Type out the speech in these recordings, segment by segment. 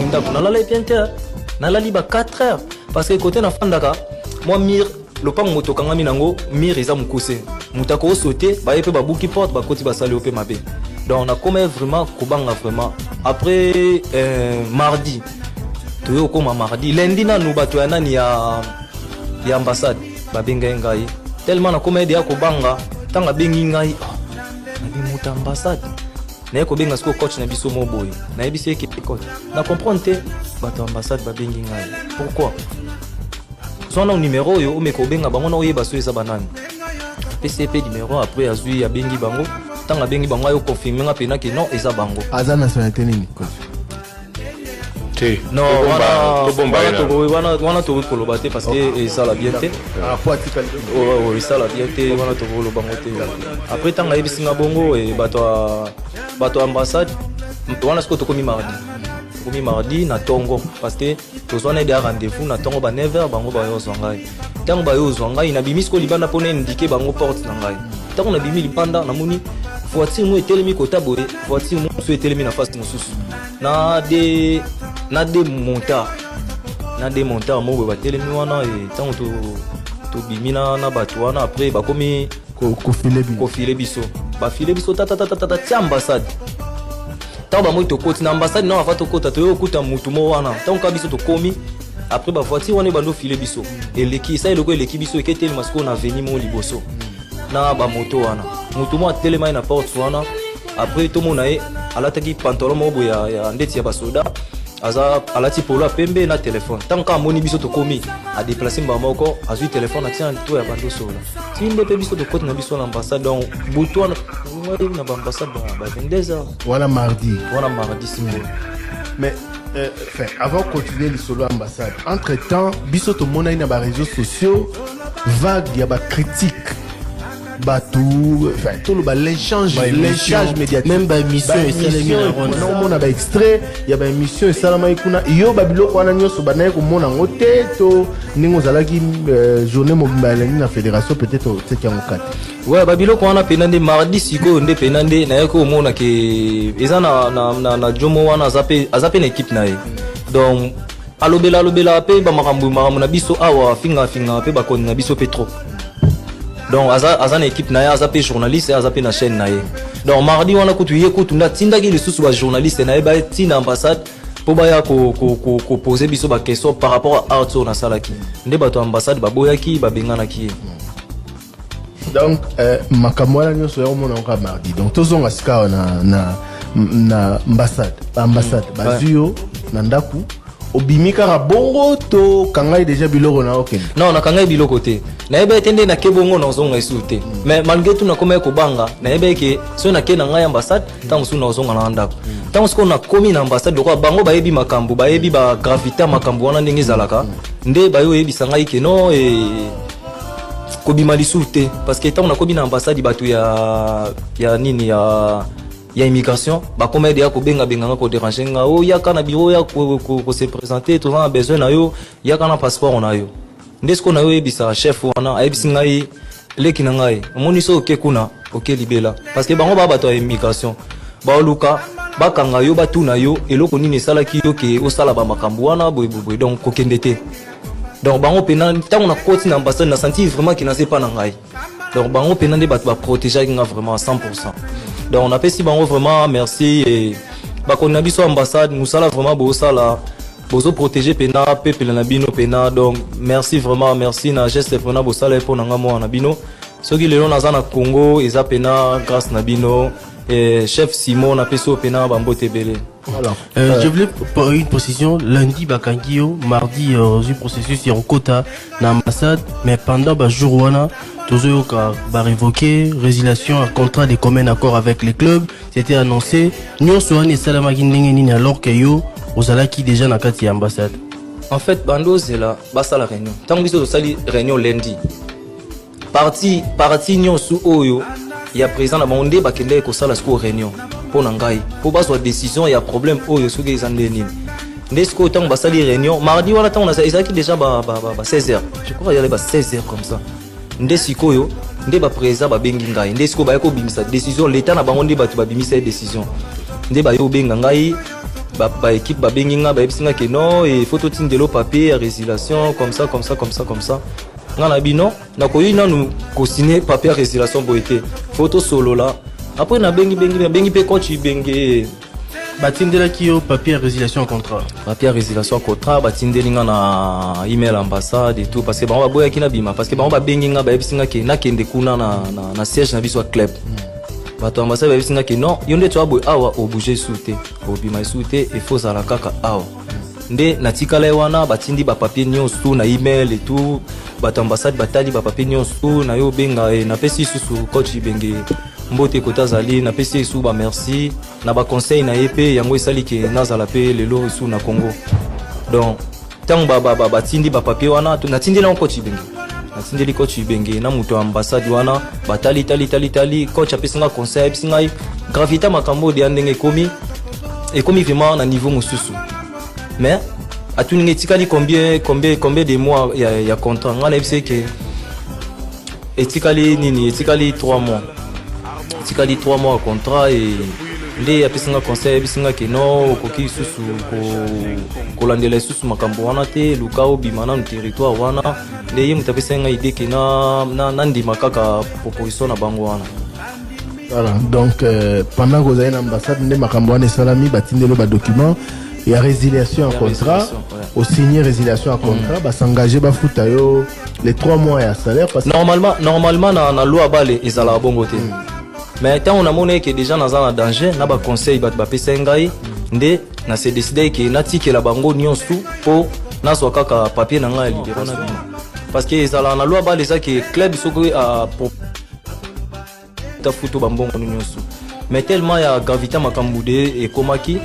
ndako nalala bien te nalali ba 4 heures parce que côté na fandaka moi mir lopango moto kangami nango mir eza mukuse mutako sauter ba yepe ba buki porte ba koti ba sali opé mabe donc on a comme vraiment kobanga vraiment après mardi toyo koma mardi lundi na no bato ya nani ya ambassade ba benga ngai tellement na comme dia kobanga tanga bengi ngai na muta ambassade na ko benga sko coach na biso mo boy na ebisi ke coach na comprendre te bato ambassade ba bengi ngai pourquoi son numéro yo o me ko benga bango na oyeba so eza banani PCP numéro après azui ya bengi bango tanga bengi bango yo confirmer nga pena ke non eza bango aza nationalité nini coach non wana to koloba te parce que ça la bien te oui ça la bien te wana to koloba te après tanga ebisinga bongo e bato ambassade wana sko to komi mardi na tongo parce que tozwana des rendez-vous na tongo ba 9h bango ba yo zongai tango ba yo zongai na bimisko libanda pona indiquer bango porte na ngai tango na bimi libanda na moni voiture mo etelemi kota boye voiture mo so etelemi na face mosusu na des montants mo ba telemi wana e tango to bimina na bato wana après ba komi ko filer biso ba filer biso tata tia ambassade tant ba moi to koti na ambassade na afa to kota to yo kuta mutu mo wana tant ka biso to komi après ba voiture wana bando filer biso eleki ça eloko eleki biso eketeli masko na veni mo liboso na ba moto wana mutu mo atelema na porte wana après to mona e alataki pantalon mo boya ya ndeti ya basoda aza alati polo a pembe na téléphone tant ka moni biso to komi a déplacer mbamba moko azui téléphone a tient to ya bando solo tinde pe biso to kote na biso na ambassade donc butu wana na ambassade ba 22h voilà mardi simple mais avant de continuer le solo ambassade entre temps biso to mona ina ba réseaux sociaux vague ya ba critique batou tout le l'échange médiatique même ba émission et ça on a ba extrait il y a ba émission et ça la maikuna yo babilo ko na nyoso banaye ko mona ngote to ningo zalaki journée mobile na fédération peut-être c'est qui en 4 ouais babilo ko na penande mardi siko nde penande na yako mona ke eza na jomo wana azape na équipe na ye donc alobela pe ba makambu na biso awa finga pe ba koni na biso petro donc aza na équipe na ye aza pe journaliste aza pe na chaîne na ye donc mardi wana kutu ye kutu nda tindaki lisusu ba journaliste na ye ba tina ambassade po baya ko poser biso ba question par rapport à art na salaki nde bato ambassade baboyaki babenganaki ye donc makambo wana nyonso ya omona ngo mardi donc tozonga sika na ambassade bazuyo na ndaku obimika ka bongo to kangai déjà biloko na okende non na kangai biloko te na ebe tende na ke bongo na zonga isute mais malgré tout na koma ko banga na ebe ke so na ke na ngai ambassade tango su na zonga na ndako tango sko na komi na ambassade ko bango ba yebi makambu ba yebi ba gravité makambu wana ndenge zalaka nde ba yo yebi sanga ke no ko bima lisute parce que tango na komi na ambassade batu ya nini ya immigration ba comme dia ko benga ko déranger nga o ya kana bureau ya ko se présenter tout en besoin na yo ya kana passeport na yo ndesko na yo ebisa chef wana ebisi ngai leki na ngai moni so ke kuna oke libela parce que bango ba bato ya immigration ba luka ba kanga yo batu na yo eloko nini sala ki yo ke o sala ba makambu wana boy donc ko kendete donc bango pena tango na koti na ambassade na senti vraiment ki na se pas na ngai donc bango pena de bato ba protéger nga vraiment à 100%. Donc on appelle si bango vraiment merci et ba konna biso ambassade musala vraiment bozo protéger pena peuple na bino pena donc merci vraiment merci na geste pena bosala pour nanga mo na bino soki lelo naza na Congo eza pena grâce na bino et chef Simon na peso pena bambote belé. Voilà. Je voulais pour une précision lundi bakangio mardi du processus en quota na ambassade mais pendant ba jour wana toujours va révoquer résiliation à contrat de commun accord avec les clubs c'était annoncé nous soani salama kindengeni alors que yo ozala qui déjà na kati ya ambassade en fait bando zela basa la réunion tant biso sali réunion lundi parti nyonso oyo ya président na monde bakende ko sala sco réunion pour nangai pour ba so décision ya problème oyo soki ezande nini ndesko tant basali réunion mardi wana tant on a ezaki déjà ba 16h je crois il y avait 16h comme ça nde sikoyo nde ba président ba bengi ngai nde siko ba yako bimisa décision l'état na bango nde batu ba bimisa décision nde ba yo benga ngai ba équipe ba benginga ba ebisinga que non et faut tout tindelo papier résiliation comme ça ngana bino na koyina nous co-signer papier résiliation boité photo solo là après na bengi pe coach bengi batindelaki yo papier résiliation contrat papier résiliation contrat batindelinga na email ambassade et tout parce que bango baboyaki na bima parce que bango babenginga ba ebisinga que nakende kuna na siège na biso club bato ambassade babisinga ke non yo nde to aboy awa obouger sute obima sute il faut zala kaka awa nde natikala wana batindi ba papier nyonso na email et tout bato ambassade batali ba papier nyonso na yo benga na pesi susu coach benge mbote kota zali na pesi su ba merci na ba conseil na yepe yango esali ke nazala pe lelo isu na Congo donc tant batindi ba papier wana natindi na coach benge natindeli coach benge na muto ambassade wana batali tali coach apesinga conseil apesinga gravité makambo de ndenge ekomi vraiment na niveau mususu mais atuninga etikali combien de mois ya contrat ngana ebise ke etikali 3 mois etikali 3 mois ya contrat et nde apesinga conseil apesinga ke non okoki susu kolandela susu makambo wana te luka obima na territoire wana nde ye mutu apesinga idée ke na ndima kaka proposition na bango wana. Voilà, donc pendant que vous avez une ambassade, vous avez salami, batindelo ba document, il y a résiliation en contrat, au signer résiliation en contrat, bah s'engager ba futayo les 3 mois à salaire parce que normalement na loi balé ezala bongo te. Mais tant on a monnaie que déjà dans un danger, na ba conseil ba pesa ngai nde na se décider que na tike la bango nyonso po na so kaka papier na ngai libéré na bino. Parce que ezala na loi balé ça que club soko a ta photo bambongo nyonso mais tellement ya gravité makambude et komaki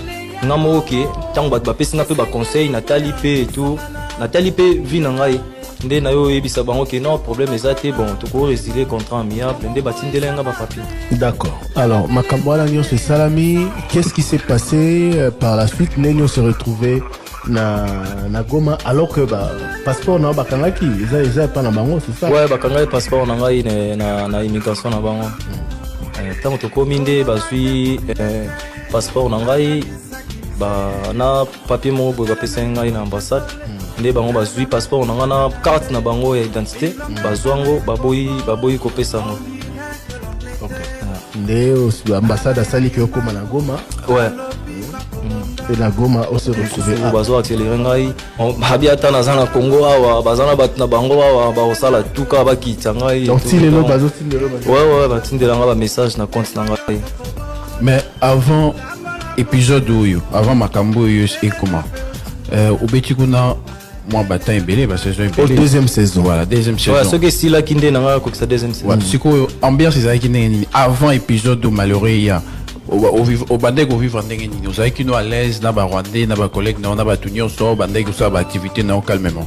ngamo ke tango bat ba pesinga pe ba conseil Nathalie pe et tout Nathalie pe vina ngai nde na yo ebisa bango ke non problème ezate bon to ko résilier contrat amiable nde batindela nga ba papier. D'accord. Alors makambo la nyonso salami, qu'est-ce qui s'est passé par la suite? Nenyo se retrouvé na Goma alors que bah passeport na bakangaki ils pas na bango, c'est ça? Ouais, bakangaki passeport na ngai na immigration na bango. Tant que komi nde bazwi passeport na ngai ba na papier mo bo bapesa ngai na ambassade nde bango bazwi passeport na ngai na carte na bango ya identité bazwango baboyi kopesa ngo. OK. Nde ambassade asali ke okoma na Goma. Ouais. Et la Goma on se retrouver bazo accélérer ngai babi ata na zana Congo awa bazana bat na bango awa ba osala tuka ba kitsa ngai donc si lelo bazo ouais ba tindela nga ba message na compte na ngai. Mais avant épisode oyo avant makambo yo et comment obeti kuna moi bataille belé ba saison belé deuxième saison voilà deuxième saison ouais ce que si la kinde na nga ko sa deuxième saison ouais siko ambiance ezaki kinenge avant épisode do malheureux ya au bandé ko vivre ndenge nini ozaki no à l'aise na ba rwandais na ba collègues na ba tunyo so bandé ko sa ba activité na calmement.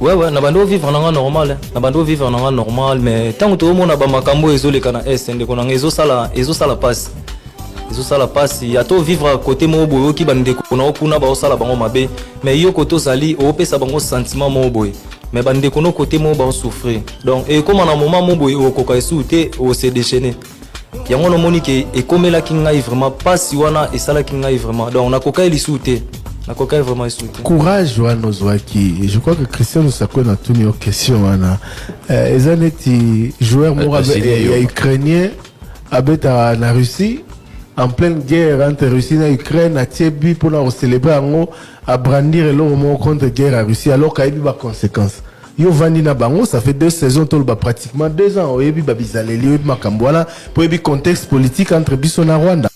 Ouais na bando vivre na nga normal na bando vivre na nga normal mais tant que mona ba makambo ezoleka na SND ko na ezo sala passe ya to vivre à côté mo boyo ki bande ko na okuna ba osala bango mabe mais yo koto zali o pesa bango sentiment mo boy mais bande ko no côté mo ba souffrir donc et comme na moment mo boy o koka esute o se déchaîner yango no moni ke ekomela kingai vraiment passe wana esala kingai vraiment donc na koka elisute na koka vraiment esute courage wana ozwaki je crois que Christian Osako na tuni o question wana ezaneti joueur mo ya ukrainien abeta na Russie en pleine guerre entre Russie et Ukraine a tiebi pour nous célébrer à brandir le mot contre guerre à Russie alors qu'il y a des conséquences. Yo vandi na bango ça fait 2 saisons tolba pratiquement 2 ans oyebi babizaleli oyebi makambwala pour yebi contexte politique entre biso na Rwanda.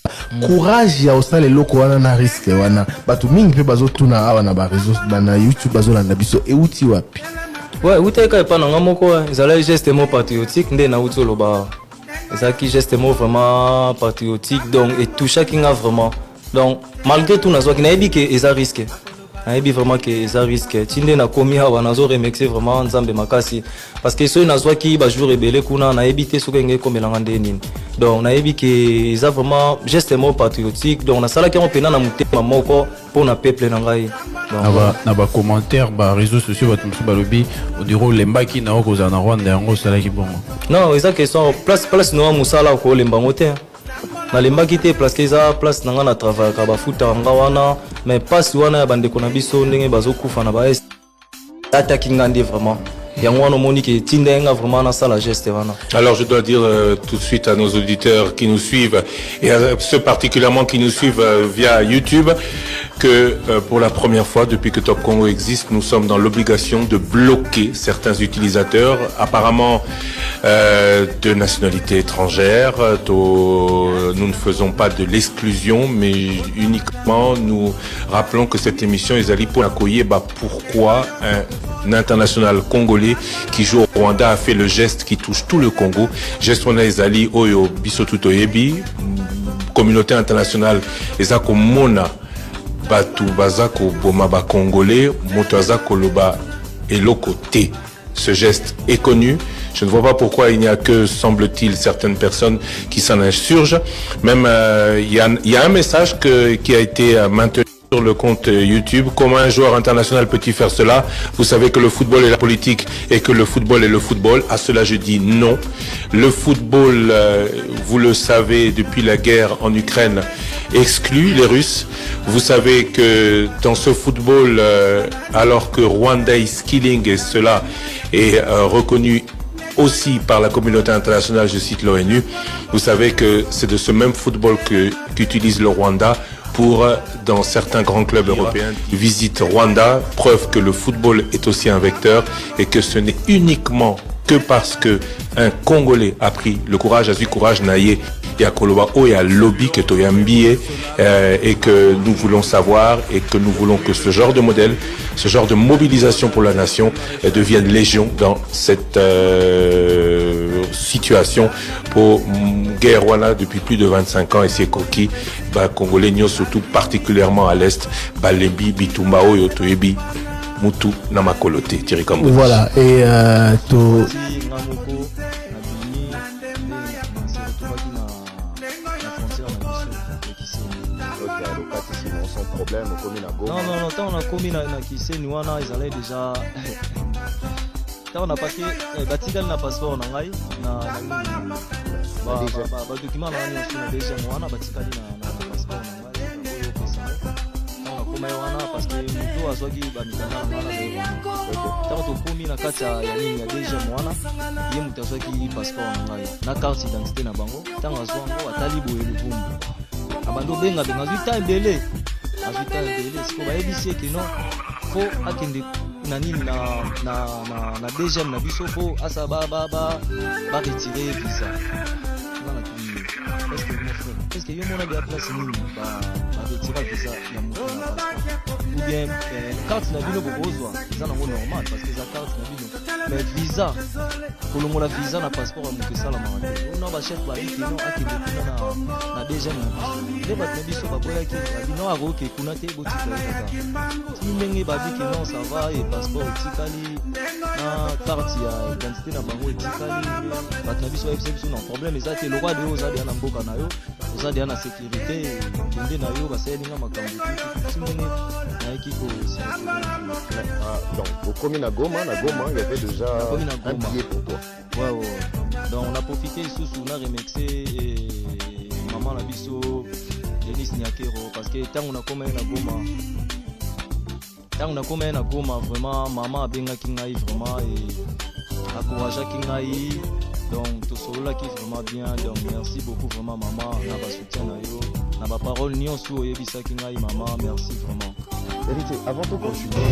Courage ya osala eloko wana na risque wana batu mingi pe bazo tuna awa na ba réseaux na YouTube bazo landa biso euti wapi. Ouais, uteka pa na ngamoko ezala geste mo patriotique nde na utolo ba ça qui geste mot vraiment patriotique donc et tout chacun a vraiment donc malgré tout nazo qui na ebi que eza risque na ebi vraiment que eza risque tinde na komi hawa nazo remercier vraiment nzambe makasi parce que so nazo ki ba jour rebelle kuna na ebi te so kenge komelanga ndeni donc na ebi que eza vraiment geste mot patriotique donc na sala ki on pena na mutema moko pour na peuple na ngai na ba commentaire ba réseaux sociaux bato mso balobi odiro lembaki na okoza na Rwanda yango sala ki bongo non eza question place no musala ko lemba ngote nalembaki te parce que eza place na nga na travaillaka bafutaka nga wana mais pasi wana ya bandeko na biso ndenge bazokufa na baeste ataki nga nde vraiment yango wana omoni ke tinda yenga vraiment nasala geste wana. Alors je dois dire tout de suite à nos auditeurs qui nous suivent et à ceux particulièrement qui nous suivent via YouTube que pour la première fois depuis que Top Congo existe, nous sommes dans l'obligation de bloquer certains utilisateurs apparemment de nationalité étrangère. Nous ne faisons pas de l'exclusion, mais uniquement nous rappelons que cette émission est allée pour accueillir pourquoi un international congolais qui joue au Rwanda a fait le geste qui touche tout le Congo. Geste wana ezali oyo biso tuto yebi communauté internationale ezako mona batu bazako boma ba congolais moto azako loba eloko te. Ce geste est connu. Je ne vois pas pourquoi il n'y a que, semble-t-il, certaines personnes qui s'en insurgent. Même il y a un message qui a été maintenu sur le compte YouTube. Comment un joueur international peut-il faire cela? Vous savez que le football est la politique et que le football est le football. À cela, je dis non. Le football, vous le savez, depuis la guerre en Ukraine, exclut les Russes. Vous savez que dans ce football, alors que Rwanda is killing, et cela est reconnu aussi par la communauté internationale, je cite l'ONU, vous savez que c'est de ce même football qu'utilise le Rwanda pour, dans certains grands clubs européens, visite Rwanda, preuve que le football est aussi un vecteur et que ce n'est uniquement que parce que un Congolais a pris le courage, a eu courage, naïe, et à Koloba, et à lobby, que Toyambié, et que nous voulons savoir et que nous voulons que ce genre de modèle, ce genre de mobilisation pour la nation devienne légion dans cette situation pour guerre voilà depuis plus de 25 ans et c'est coquille, Congolais, surtout particulièrement à l'Est, Balembi, Bitumbao, Yotoyebi, Mutu, Namakolote, Thierry Kambo. Voilà, et non, tant on a commis na Kiseni wana ils allaient déjà tant on a passé batikal na passeport na ngai na ba document na ngai na déjà wana batikali na passeport na ngai oyo pesa tant on a commis wana parce que muto azwaki ba mikana na tant to commis na kati ya nini ya déjà wana ye muto azwaki passeport na ngai na carte d'identité na bango tant azwango atali boye luvumbu abando benga zita mbele azita mbele siko bayebisi ke non fo akende na nini na déjà na biso fo asa ba retirer visa na est-ce que yo mona de place nini ba retirer visa ya mo na passeport ou bien carte na bino bozwa ça na normal parce que za carte na bino mais visa kolongola visa na passeport ya moto esala marathon on ba chef ba iki non akende kuna na déjà na biso ba biso ba boyaki bino aroke kuna te botika kaka ndenge ba dit que non ça va et passeport etikali na carte ya identité na bango etikali ba na biso biso non problème ezate le roi de ozali na mboka na yo ozali na sécurité ndende na yo basayelinga makambo ndenge na ekiko donc au commune à Goma il y avait déjà un billet pour toi. Ouais. Donc on a profité sous on a remixé maman la biso Denis Nyakero parce que tant on a comme na Goma vraiment maman a benga kingai vraiment et encouragé kingai donc tout cela qui vraiment bien donc merci beaucoup vraiment maman na ba soutien na yo na ba parole nyonso oyebisa kingai maman merci vraiment. Héritier, avant de continuer.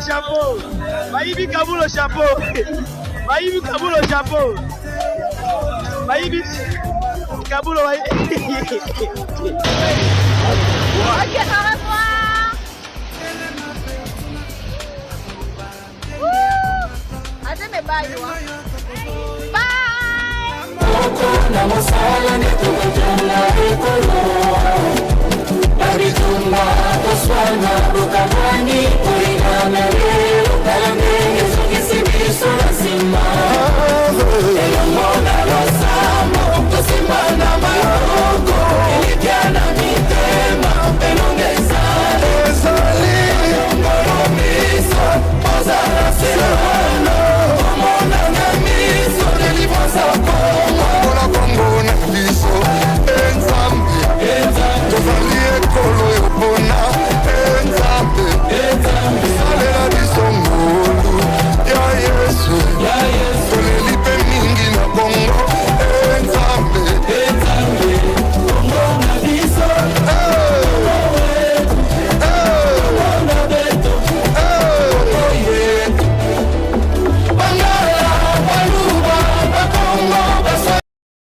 chapeau. Maïbi Kabulo chapeau. Maïbi Kabulo chapeau. Maïbi Kabulo. Ok, au revoir. Attends, mais bye, bye.